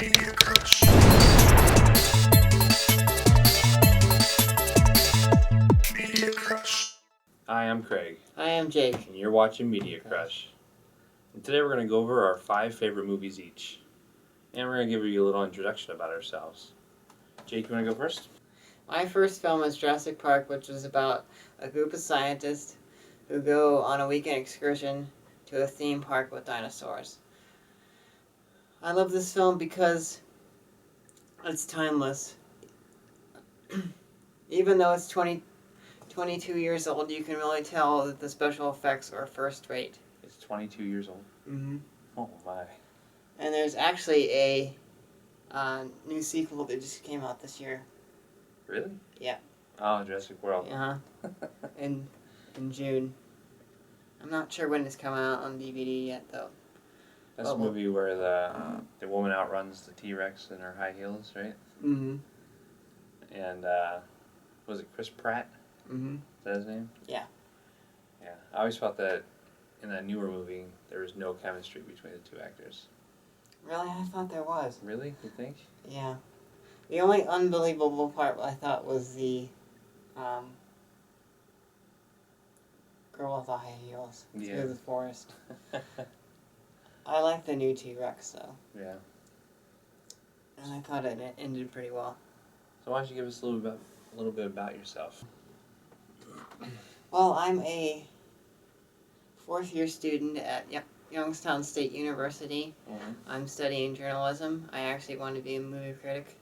Media Crush. Media Crush. Hi, I'm Craig, I am Jake. and you're watching Media Crush. And today we're going to go over our 5 favorite movies each. And we're going to give you a little introduction about ourselves. Jake, you want to go first? My first film was Jurassic Park, which was about a group of scientists who go on a weekend excursion to a theme park with dinosaurs. I love this film because it's timeless. Even though it's 22 years old, you can really tell that the special effects are first rate. It's 22 years old. Mm-hmm. Oh my. And there's actually a new sequel that just came out this year. Really? Yeah. Oh, Jurassic World. In June. I'm not sure when it's coming out on DVD yet, though. That's a movie where the woman outruns the T-Rex in her high heels, right? Mm-hmm. And was it Chris Pratt? Mm-hmm. Is that his name? Yeah. Yeah. I always felt that in that newer movie there was no chemistry between the two actors. Really? I thought there was. Really? You think? Yeah. The only unbelievable part I thought was the girl with the high heels through the forest. I like the new T-Rex, though. Yeah. And I thought it ended pretty well. So why don't you give us a little bit about yourself? Well, I'm a fourth-year student at Youngstown State University. Mm-hmm. I'm studying journalism. I actually want to be a movie critic.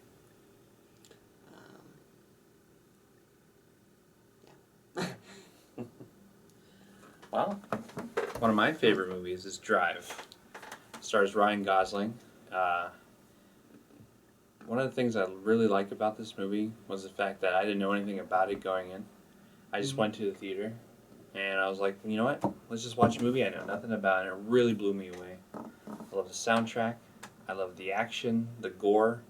Well, one of my favorite movies is Drive. It stars Ryan Gosling. One of the things I really like about this movie was the fact that I didn't know anything about it going in. I just went to the theater, and I was like, you know what? Let's just watch a movie I know nothing about, and it really blew me away. I love the soundtrack. I love the action, the gore.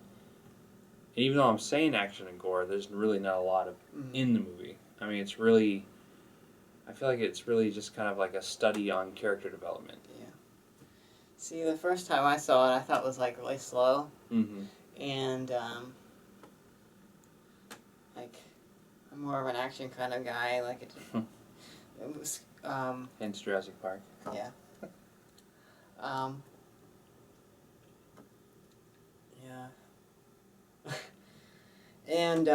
And even though I'm saying action and gore, there's really not a lot of in the movie. I mean, it's really... I feel like it's really just kind of like a study on character development. Yeah. See, the first time I saw it, I thought it was like really slow. Mm-hmm. And like I'm more of an action kind of guy. Like it was. Hence Jurassic Park. Yeah. Yeah. And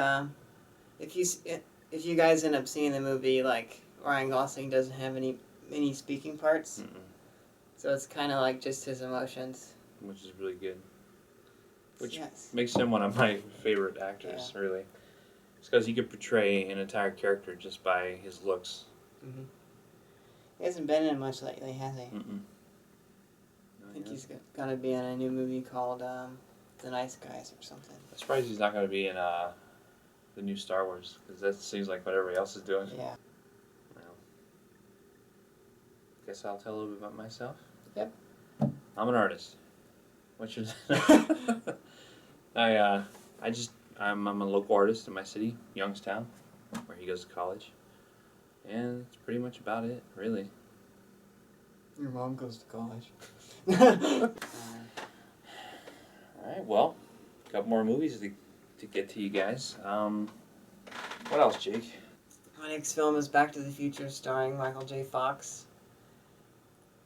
if you guys end up seeing the movie, like Ryan Gosling doesn't have many speaking parts, so it's kind of like just his emotions, which is really good. Which yes. makes him one of my favorite actors, really. It's because he could portray an entire character just by his looks. Mm-hmm. He hasn't been in much lately, has he? Mm-mm. I think he's going to be in a new movie called The Nice Guys or something. I'm surprised he's not going to be in the new Star Wars, because that seems like what everybody else is doing. Yeah. Well, guess I'll tell a little bit about myself. Yep. I'm an artist. Which is... I'm a local artist in my city, Youngstown, where he goes to college. And that's pretty much about it, really. Your mom goes to college. Alright, well, a couple more movies to get to you guys. What else, Jake? My next film is Back to the Future, starring Michael J. Fox.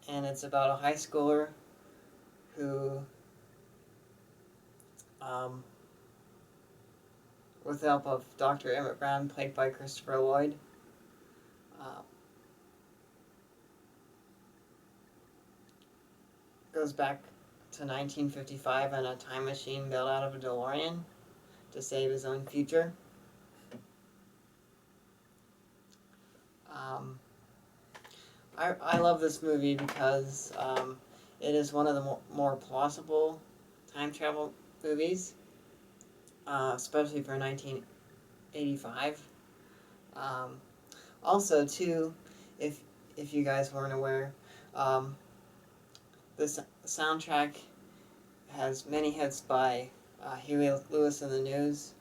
And it's about a high schooler who, with the help of Dr. Emmett Brown, played by Christopher Lloyd, goes back to 1955 in a time machine built out of a DeLorean to save his own future. I love this movie because it is one of the more plausible time travel movies, especially for 1985. Also, too, if you guys weren't aware, the soundtrack has many hits by Huey Lewis and the News,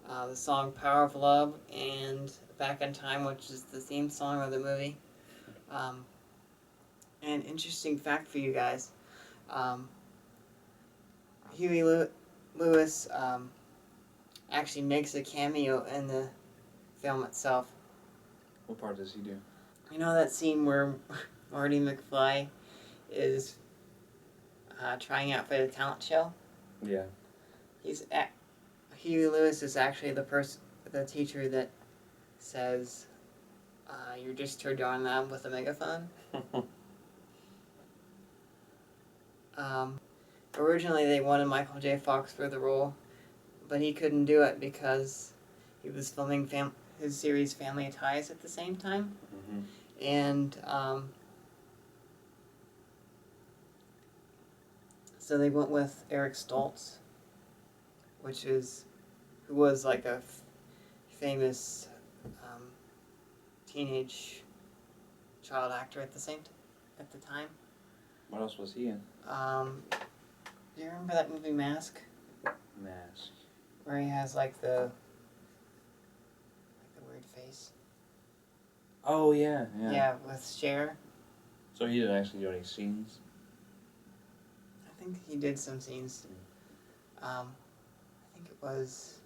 the song Power of Love, and Back in Time, which is the theme song of the movie. An interesting fact for you guys, Huey Lewis actually makes a cameo in the film itself. What part does he do? You know that scene where Marty McFly is trying out for the talent show? Yeah. Huey Lewis is actually the teacher that says, "You're just turned on that with a megaphone." Originally, they wanted Michael J. Fox for the role, but he couldn't do it because he was filming his series Family Ties at the same time, Mm-hmm. and so they went with Eric Stoltz, who was like a famous teenage child actor at the time. What else was he in? Do you remember that movie Mask, Mask. where he has like the weird face? Oh yeah, yeah. Yeah, with Cher. So he didn't actually do any scenes. I think he did some scenes. I think it was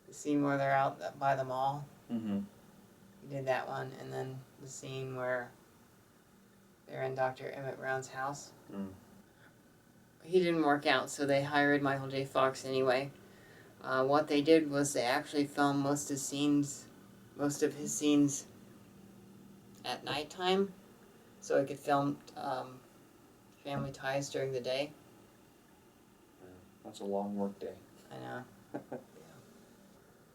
the scene where they're out by the mall. Mm-hmm. He did that one, and then the scene where they're in Dr. Emmett Brown's house. Mm. He didn't work out, so they hired Michael J. Fox anyway. What they did was they actually filmed most of his scenes at nighttime, so he could film Family Ties during the day. That's a long work day. I know.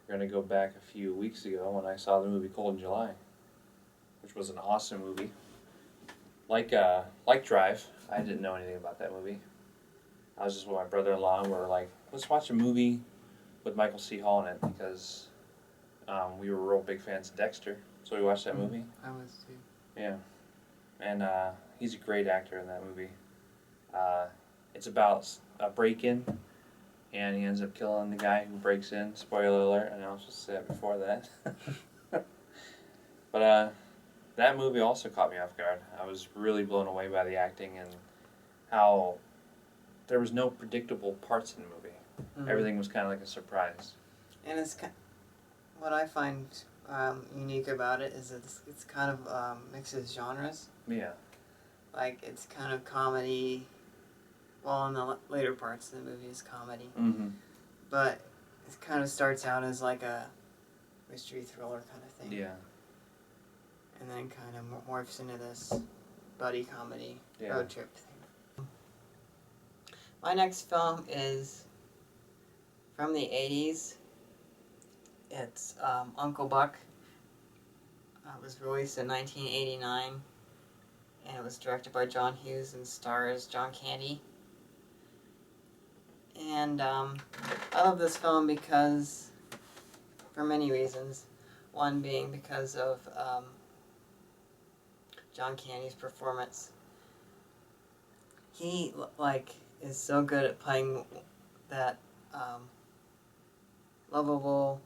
We're gonna go back a few weeks ago when I saw the movie Cold in July, which was an awesome movie. Like Drive, I didn't know anything about that movie. I was just with my brother-in-law, and we were like, let's watch a movie with Michael C. Hall in it, because we were real big fans of Dexter, so we watched that movie. I was too. Yeah, and he's a great actor in that movie. It's about a break-in, and he ends up killing the guy who breaks in. Spoiler alert, and I was supposed to say it before that. But that movie also caught me off guard. I was really blown away by the acting and how there was no predictable parts in the movie. Mm-hmm. Everything was kind of like a surprise. And what I find unique about it is it's kind of mixes genres. Yeah. Like it's kind of comedy. Well, in the later parts of the movie is comedy. Mm-hmm. But it kind of starts out as like a mystery thriller kind of thing. Yeah. And then kind of morphs into this buddy comedy road trip thing. My next film is from the 80s. It's Uncle Buck. It was released in 1989. And it was directed by John Hughes and stars John Candy. And I love this film because, for many reasons. One being because of John Candy's performance. He is so good at playing that lovable,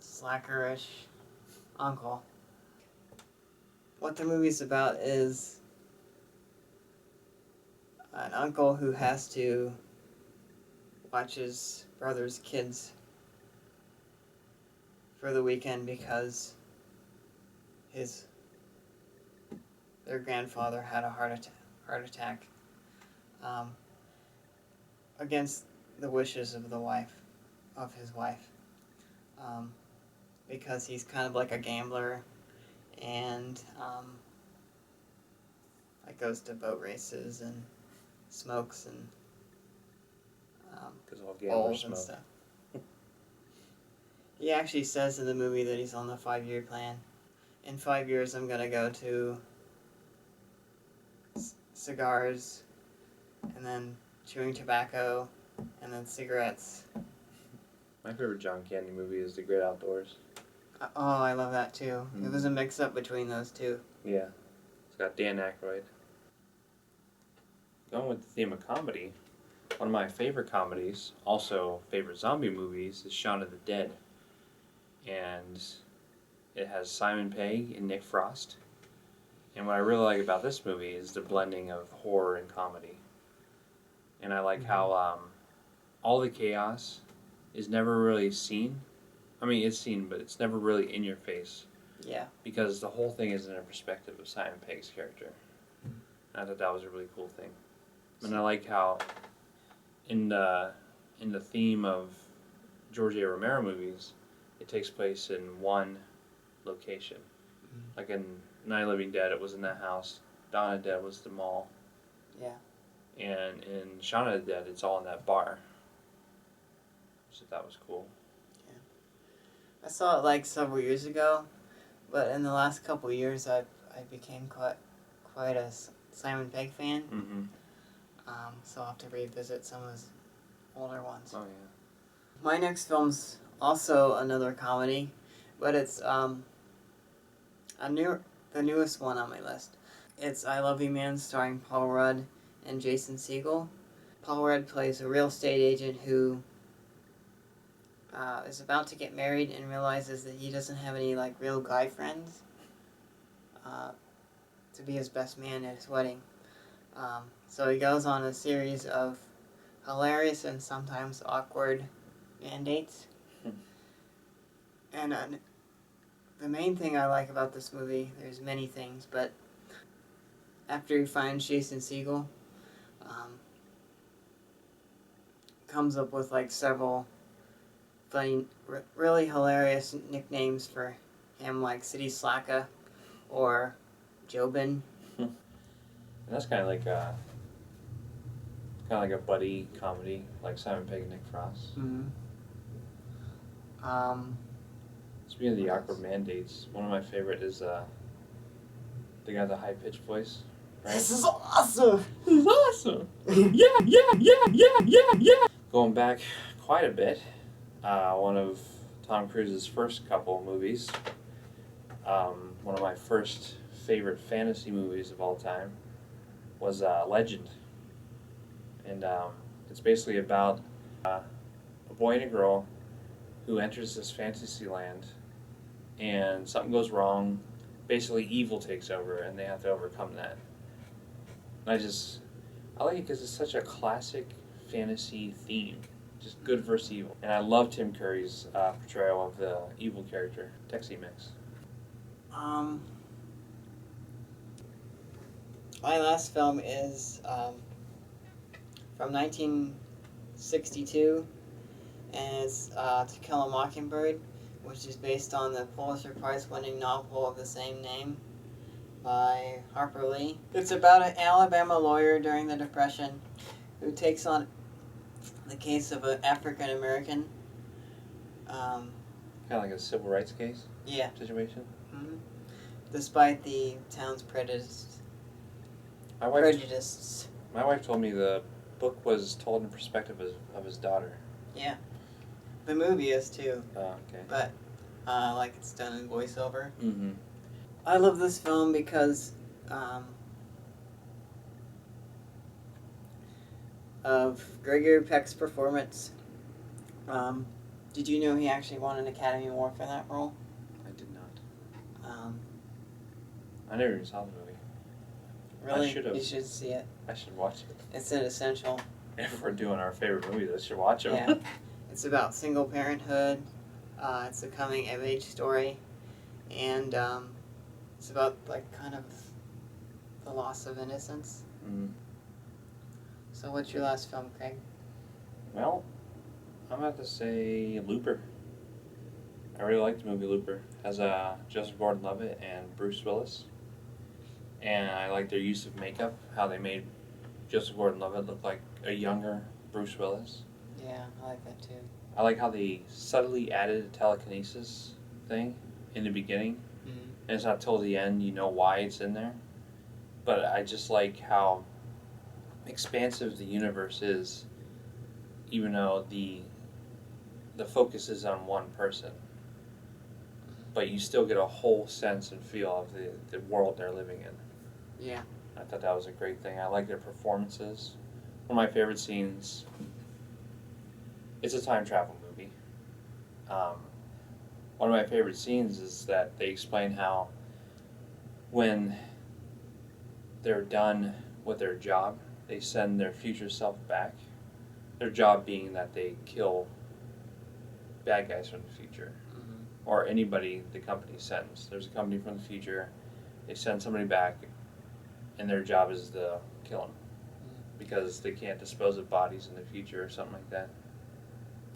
slackerish uncle. What the movie's about is an uncle who has to watch his brother's kids for the weekend because their grandfather had a heart attack against the wishes of his wife, because he's kind of like a gambler and goes to boat races and smokes and Because all gamblers bowls and smoke. stuff. He actually says in the movie that he's on the 5-year plan. In 5 years, I'm gonna go to cigars, and then chewing tobacco, and then cigarettes. My favorite John Candy movie is The Great Outdoors. Oh, I love that too. It was a mix-up between those two. Yeah. It's got Dan Aykroyd. Going with the theme of comedy, one of my favorite comedies, also favorite zombie movies, is Shaun of the Dead. And it has Simon Pegg and Nick Frost. And what I really like about this movie is the blending of horror and comedy. and I like how all the chaos is never really seen. I mean, it's seen, but it's never really in your face. Yeah. Because the whole thing is in a perspective of Simon Pegg's character. I thought that was a really cool thing. And I like how in the theme of George A. Romero movies, it takes place in one location. Like in Night of the Living Dead, it was in that house. Dawn of the Dead was the mall. Yeah. And in Shaun of the Dead, it's all in that bar. So that was cool. I saw it like several years ago, but in the last couple of years, I became quite a Simon Pegg fan. Mm-hmm. So I'll have to revisit some of his older ones. Oh, yeah. My next film's also another comedy, but it's the newest one on my list. It's I Love You Man, starring Paul Rudd and Jason Segel. Paul Rudd plays a real estate agent who is about to get married and realizes that he doesn't have any like real guy friends to be his best man at his wedding. So he goes on a series of hilarious and sometimes awkward mandates. And the main thing I like about this movie, there's many things, but after he finds Jason Segel, comes up with like several funny, really hilarious nicknames for him, like City Slacka or Jobin. That's kind of like a buddy comedy, like Simon Pegg and Nick Frost. Mm-hmm. Speaking of the awkward mandates, one of my favorite is the guy with the high pitched voice. Right? This is awesome! This is awesome! Yeah! Going back quite a bit, one of Tom Cruise's first couple movies, one of my first favorite fantasy movies of all time, was Legend. And it's basically about a boy and a girl who enters this fantasy land, and something goes wrong. Basically, evil takes over, and they have to overcome that. And I like it because it's such a classic fantasy theme. Just good versus evil. And I love Tim Curry's portrayal of the evil character, Tex-Mex. My last film is from 1962, and it's To Kill a Mockingbird, which is based on the Pulitzer Prize-winning novel of the same name by Harper Lee. It's about an Alabama lawyer during the Depression who takes on the case of an African American. Kind of like a civil rights case Yeah. situation. Mm-hmm. Despite the town's prejudices. My wife told me the book was told in perspective of his daughter. Yeah. The movie is too. Oh, okay. But like it's done in voiceover. Mm-hmm. I love this film because of Gregory Peck's performance. Did you know he actually won an Academy Award for that role? I did not. Um, I never even saw the movie. really, I should've. you should see it. I should watch it. It's an essential. If we're doing our favorite movies, I should watch them. Yeah. It's about single parenthood. It's a coming of age story, and it's about like kind of the loss of innocence. Mm. So, what's your last film, Craig? Well, I'm about to say Looper. I really like the movie Looper. It has Joseph Gordon-Levitt and Bruce Willis. And I like their use of makeup, how they made Joseph Gordon-Levitt look like a younger Bruce Willis. Yeah, I like that too. I like how they subtly added a telekinesis thing in the beginning. Mm-hmm. And it's not till the end you know why it's in there. But I just like how expansive the universe is, even though the focus is on one person. But you still get a whole sense and feel of the world they're living in. Yeah. I thought that was a great thing. I like their performances. One of my favorite scenes, it's a time travel movie. One of my favorite scenes is that they explain how when they're done with their job, they send their future self back. Their job being that they kill bad guys from the future. Or anybody the company sends. There's a company from the future, they send somebody back, and their job is to kill them. Because they can't dispose of bodies in the future or something like that.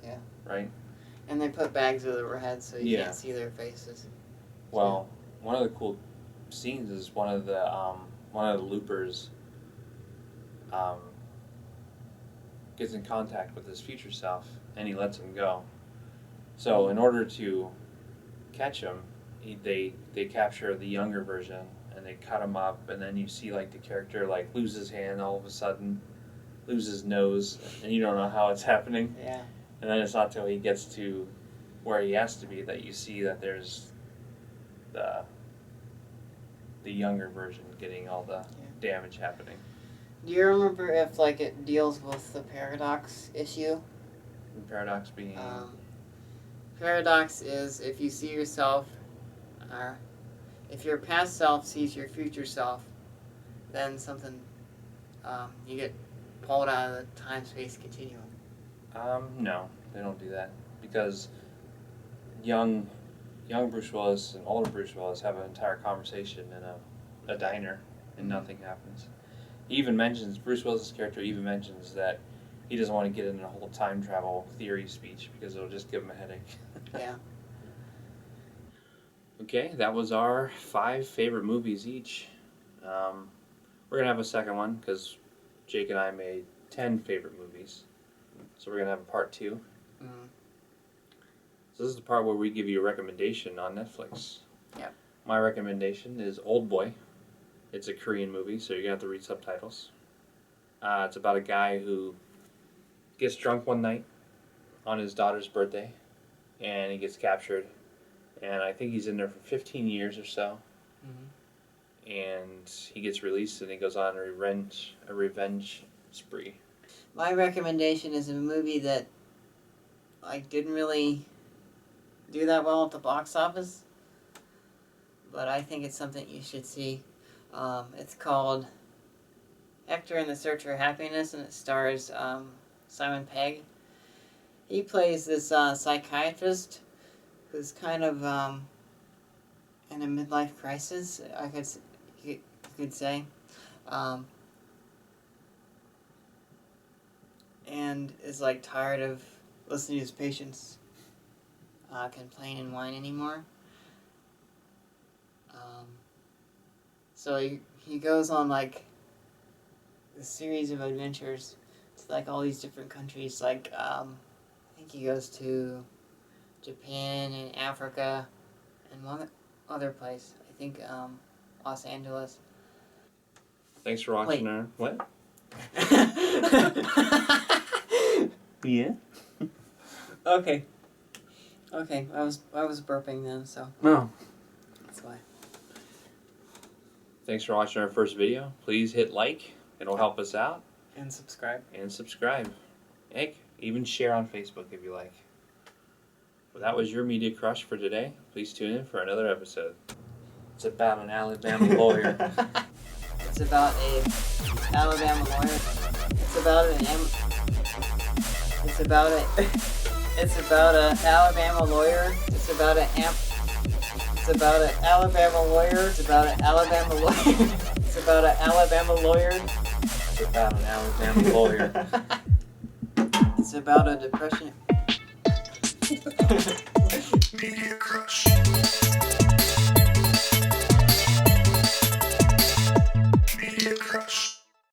Yeah. Right? And they put bags over their heads so you Yeah. can't see their faces. Well, one of the cool scenes is one of the loopers gets in contact with his future self, and he lets him go. So in order to catch him, they capture the younger version, and they cut him up, and then you see like the character like lose his hand all of a sudden, lose his nose, and you don't know how it's happening. Yeah. And then it's not till he gets to where he has to be that you see that there's the younger version getting all the damage happening. Do you remember if like it deals with the paradox issue? The paradox being Paradox is if you see yourself, or if your past self sees your future self, then something, you get pulled out of the time-space continuum. No, they don't do that because young Bruce Willis and older Bruce Willis have an entire conversation in a diner, and nothing happens. Bruce Willis' character even mentions that he doesn't want to get into a whole time travel theory speech because it'll just give him a headache. Yeah. Okay, that was our 5 favorite movies each. We're going to have a second one because Jake and I made 10 favorite movies. So we're going to have a part 2. Mm. So this is the part where we give you a recommendation on Netflix. Yep. My recommendation is Old Boy. It's a Korean movie, so you're going to have to read subtitles. It's about a guy who gets drunk one night on his daughter's birthday, and he gets captured. And I think he's in there for 15 years or so. Mm-hmm. And he gets released, and he goes on a revenge spree. My recommendation is a movie that like didn't really do that well at the box office, but I think it's something you should see. It's called Hector and the Search for Happiness, and it stars Simon Pegg. He plays this psychiatrist who's kind of in a midlife crisis, you could say. And is like tired of listening to his patients complain and whine anymore. So he goes on like a series of adventures to like all these different countries. Like I think he goes to Japan and Africa and one other place. I think Los Angeles. Thanks for watching our... What? Yeah? Okay. I was burping then, so No. that's why. Thanks for watching our first video. Please hit like. It'll help us out. And subscribe. And subscribe. Heck, even share on Facebook if you like. Well, that was your media crush for today. Please tune in for another episode. It's about an Alabama lawyer. It's about a Alabama lawyer. It's about an Alabama lawyer. It's about an Alabama lawyer. It's about an Alabama lawyer. It's about an Alabama lawyer. It's about an Alabama lawyer. It's about a depression.